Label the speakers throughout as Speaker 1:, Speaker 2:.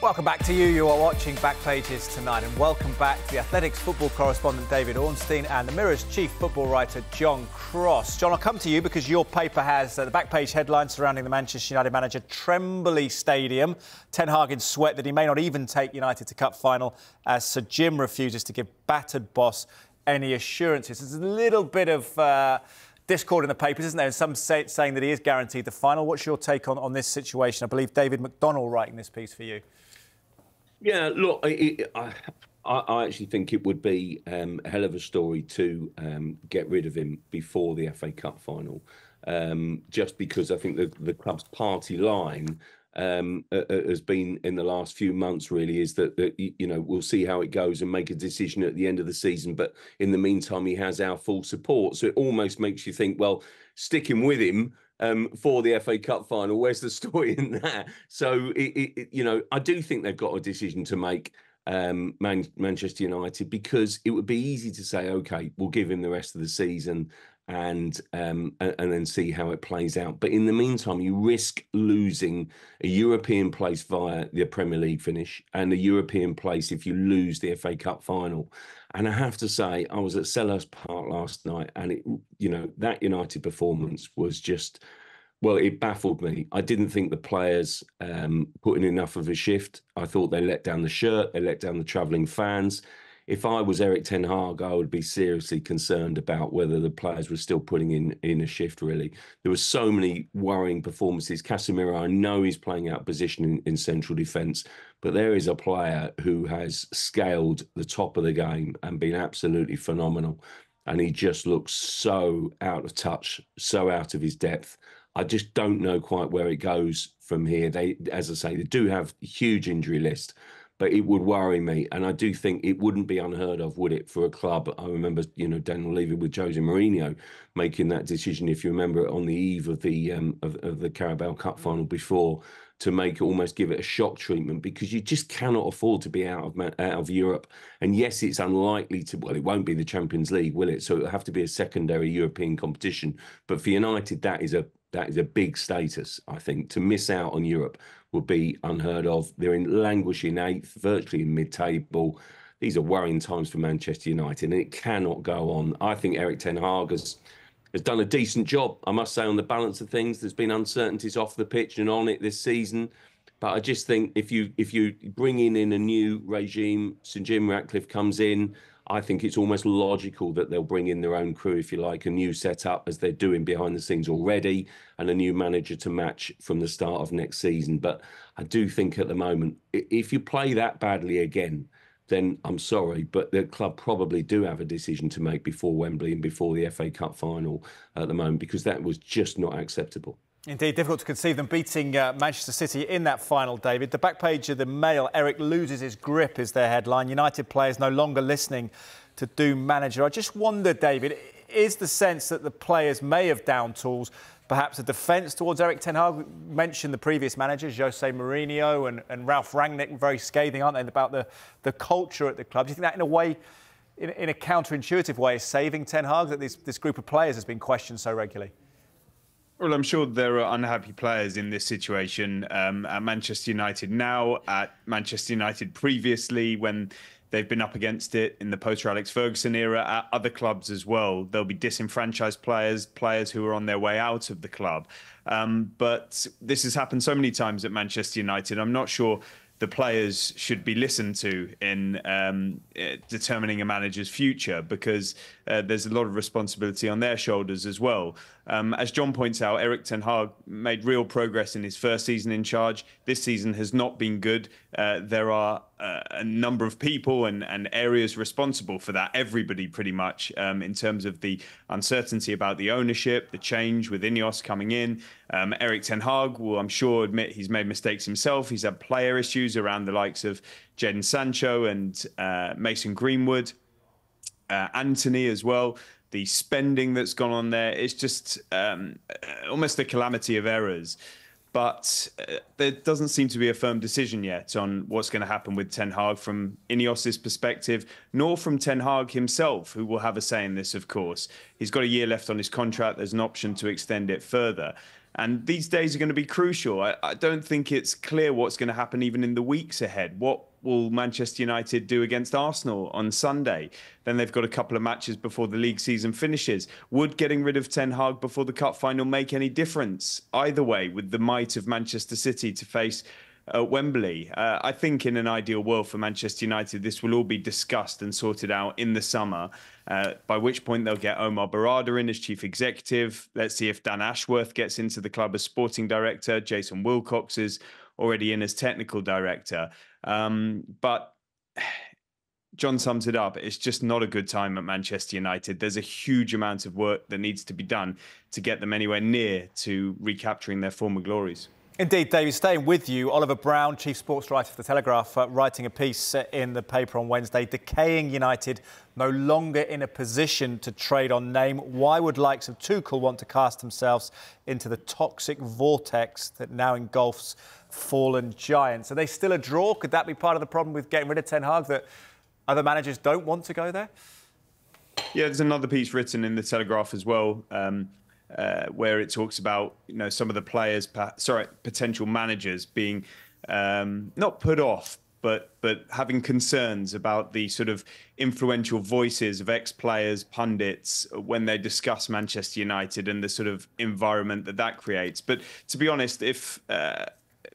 Speaker 1: Welcome back to you. You are watching Backpages tonight, and welcome back to the Athletics football correspondent David Ornstein and the Mirror's chief football writer John Cross. John, I'll come to you because your paper has the back-page headline surrounding the Manchester United manager Trembley Stadium. Ten Hag in sweat that he may not even take United to cup final as Sir Jim refuses to give battered boss any assurances. There's a little bit of discord in the papers, isn't there? And some saying that he is guaranteed the final. What's your take on this situation? I believe David McDonnell writing this piece for you.
Speaker 2: Yeah, look, I actually think it would be a hell of a story to get rid of him before the FA Cup final, just because I think the club's party line has been in the last few months really is that you know, we'll see how it goes and make a decision at the end of the season. But in the meantime, he has our full support. So it almost makes you think, well, sticking with him for the FA Cup final, where's the story in that? So, you know, I do think they've got a decision to make, Manchester United, because it would be easy to say, OK, we'll give him the rest of the season and then see how it plays out. But in the meantime, you risk losing a European place via the Premier League finish and a European place if you lose the FA Cup final. And I have to say, I was at Selhurst Park last night, and it, you know, that United performance was just, well, it baffled me. I didn't think the players put in enough of a shift. I thought they let down the shirt, they let down the travelling fans. If I was Erik ten Hag, I would be seriously concerned about whether the players were still putting in a shift, really. There were so many worrying performances. Casemiro, I know he's playing out of position in central defence, but there is a player who has scaled the top of the game and been absolutely phenomenal. And he just looks so out of touch, so out of his depth. I just don't know quite where it goes from here. They, as I say, they do have a huge injury list, but it would worry me. And I do think it wouldn't be unheard of, would it, for a club? I remember, you know, Daniel Levy with Jose Mourinho making that decision, if you remember, on the eve of the Carabao Cup final before, to make almost give it a shock treatment, because you just cannot afford to be out of Europe. And yes, it's unlikely to, well, it won't be the Champions League, will it? So it'll have to be a secondary European competition. But for United, that is a big status, I think. To miss out on Europe would be unheard of. They're languishing eighth, virtually in mid-table. These are worrying times for Manchester United, and it cannot go on. I think Erik ten Hag has done a decent job, I must say, on the balance of things. There's been uncertainties off the pitch and on it this season. But I just think if you bring in a new regime, St Jim Ratcliffe comes in, I think it's almost logical that they'll bring in their own crew, if you like, a new setup, as they're doing behind the scenes already, and a new manager to match from the start of next season. But I do think at the moment, if you play that badly again, then I'm sorry, but the club probably do have a decision to make before Wembley and before the FA Cup final at the moment, because that was just not acceptable.
Speaker 1: Indeed, difficult to conceive them beating Manchester City in that final, David. The back page of the Mail, Erik loses his grip, is their headline. United players no longer listening to Doom manager. I just wonder, David, is the sense that the players may have down tools, perhaps a defence towards Erik ten Hag? Mentioned the previous managers, Jose Mourinho and Ralph Rangnick, very scathing, aren't they, about the culture at the club. Do you think that, in a way, in a counterintuitive way, is saving ten Hag, that this group of players has been questioned so regularly?
Speaker 3: Well, I'm sure there are unhappy players in this situation at Manchester United now, at Manchester United previously, when they've been up against it in the post-Sir Alex Ferguson era, at other clubs as well. There'll be disenfranchised players who are on their way out of the club. But this has happened so many times at Manchester United. I'm not sure the players should be listened to in determining a manager's future, because there's a lot of responsibility on their shoulders as well. As John points out, Erik ten Hag made real progress in his first season in charge. This season has not been good. There are a number of people and areas responsible for that, everybody pretty much, in terms of the uncertainty about the ownership, the change with Ineos coming in. Erik ten Hag will, I'm sure, admit he's made mistakes himself. He's had player issues around the likes of Jadon Sancho and Mason Greenwood, Anthony as well. The spending that's gone on there, it's just almost a calamity of errors. But there doesn't seem to be a firm decision yet on what's going to happen with Ten Hag from Ineos's perspective, nor from Ten Hag himself, who will have a say in this, of course. He's got a year left on his contract. There's an option to extend it further. And these days are going to be crucial. I don't think it's clear what's going to happen even in the weeks ahead. What will Manchester United do against Arsenal on Sunday? Then they've got a couple of matches before the league season finishes. Would getting rid of Ten Hag before the cup final make any difference? Either way, with the might of Manchester City to face Wembley. I think in an ideal world for Manchester United, this will all be discussed and sorted out in the summer, by which point they'll get Omar Barada in as chief executive. Let's see if Dan Ashworth gets into the club as sporting director. Jason Wilcox is already in as technical director. But John sums it up. It's just not a good time at Manchester United. There's a huge amount of work that needs to be done to get them anywhere near to recapturing their former glories.
Speaker 1: Indeed, David, staying with you, Oliver Brown, chief sports writer for The Telegraph, writing a piece in the paper on Wednesday, decaying United, no longer in a position to trade on name. Why would likes of Tuchel want to cast themselves into the toxic vortex that now engulfs fallen giants? Are they still a draw? Could that be part of the problem with getting rid of Ten Hag, that other managers don't want to go there?
Speaker 3: Yeah, there's another piece written in The Telegraph as well, where it talks about some of the players, potential managers being not put off, but having concerns about the sort of influential voices of ex-players, pundits, when they discuss Manchester United and the sort of environment that creates. But to be honest, if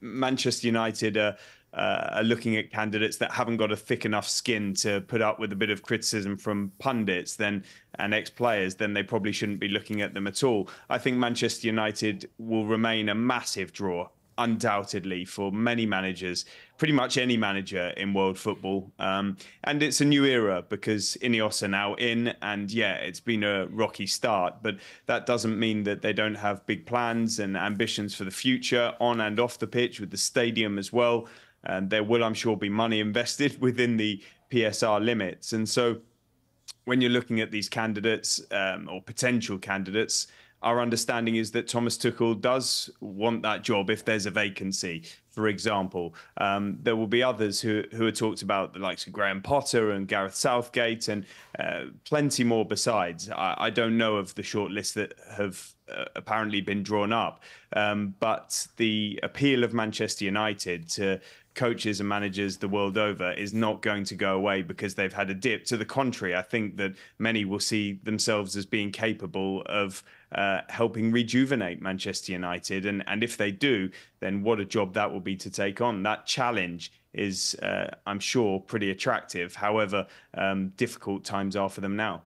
Speaker 3: Manchester United are looking at candidates that haven't got a thick enough skin to put up with a bit of criticism from pundits and ex-players, then they probably shouldn't be looking at them at all. I think Manchester United will remain a massive draw, undoubtedly, for many managers, pretty much any manager in world football. And it's a new era because Ineos are now in, and yeah, it's been a rocky start, but that doesn't mean that they don't have big plans and ambitions for the future on and off the pitch, with the stadium as well. And there will, I'm sure, be money invested within the PSR limits. And so when you're looking at these candidates or potential candidates, our understanding is that Thomas Tuchel does want that job if there's a vacancy, for example. There will be others who are talked about, the likes of Graham Potter and Gareth Southgate, and plenty more besides. I don't know of the short list that have apparently been drawn up. But the appeal of Manchester United to coaches and managers the world over is not going to go away because they've had a dip. To the contrary, I think that many will see themselves as being capable of helping rejuvenate Manchester United. And if they do, then what a job that will be to take on. That challenge is, I'm sure, pretty attractive. However, difficult times are for them now.